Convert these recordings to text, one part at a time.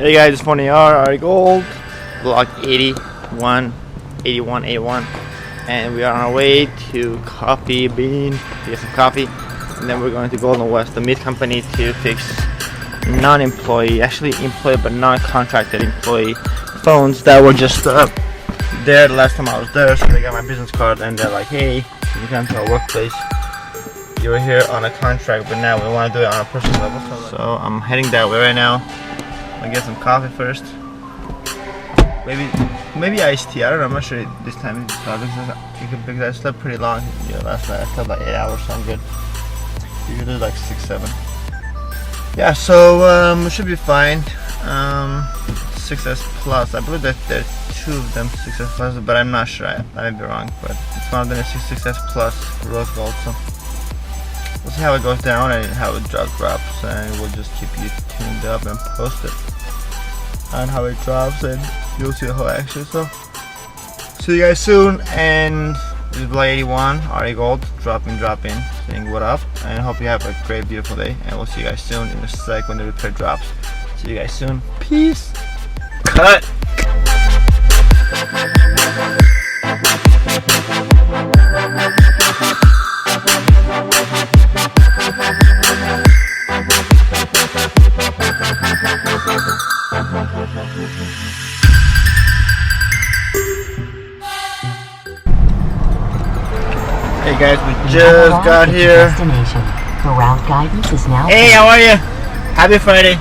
Hey guys, it's Phon-Er, Gold, block 81, 81, and we are on our way to Coffee Bean to get some coffee, and then we're going to Golden West, the meat company, to fix non-employee, actually employee but non-contracted employee phones that were just there the last time I was there. So they got my business card and they're like, hey, you come to our workplace, you were here on a contract, but now we want to do it on a personal level. So I'm heading that way right now. I'll get some coffee first. Maybe iced tea. I don't know. I'm not sure this time because I slept pretty long. Yeah, last night I slept like 8 hours, so I'm good. Usually like 6, 7. Yeah, so it should be fine. 6S Plus. I believe that there's 2 of them 6S Plus, but I'm not sure. I might be wrong, but it's one of them is 6S Plus Rose Gold. So we'll see how it goes down and how it drops, and we'll just keep you tuned up and post it on how it drops, and you'll see the whole action. So see you guys soon, and this is Block 81, RE Gold, drop in, saying what up, and hope you have a great, beautiful day, and we'll see you guys soon in a sec when the repair drops. See you guys soon. Peace. Cut. Hey guys, we just got here. The route guidance is now. Hey, how are you? Happy Friday.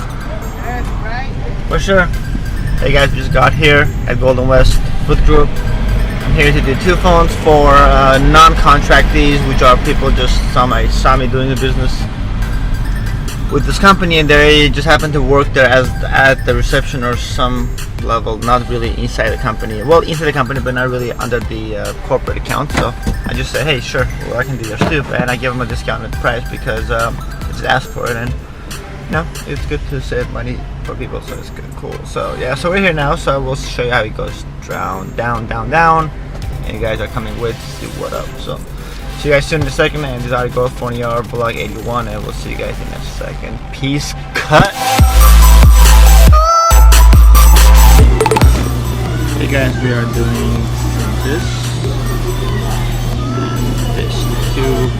For sure. Hey guys, we just got here at Golden West Food Group. I'm here to do 2 phones for non-contractees, which are people just saw me doing the business with this company, and they just happen to work there as at the reception or some level, not really inside the company. Well, inside the company, but not really under the corporate account. So I just said, hey, sure, well, I can do your soup, and I give them a discounted price because I just asked for it, and you know, it's good to save money for people, so it's good, cool. So yeah, so we're here now, so we'll show you how it goes down, and you guys are coming with to see what up. So see you guys soon in a second, and this is RE Gold, Phon-Er, block 81, and we'll see you guys in a second. Peace. Cut. Hey guys, we are doing this too.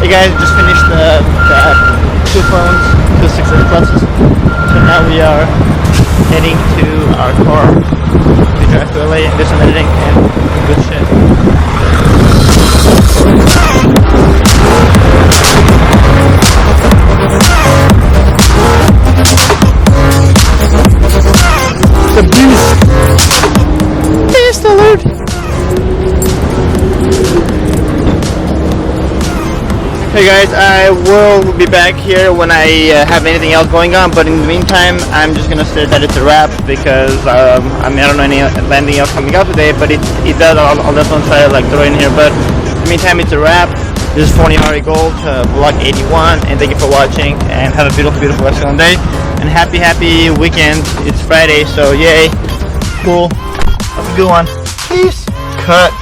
Hey guys, just finished the 2 phones, 2 600 pluses. So now we are heading to our car to drive to LA and do some editing and good shit. The beast alert! Hey guys, I will be back here when I have anything else going on, but in the meantime, I'm just gonna say that it's a wrap because I mean, I don't know anything else coming up today, but it does. I'll definitely try to like throw in here, but in the meantime, it's a wrap. This is Phon-Er Gold, vlog 81, and thank you for watching, and have a beautiful excellent day, and happy weekend. It's Friday, so yay, cool, have a good one, peace, cut.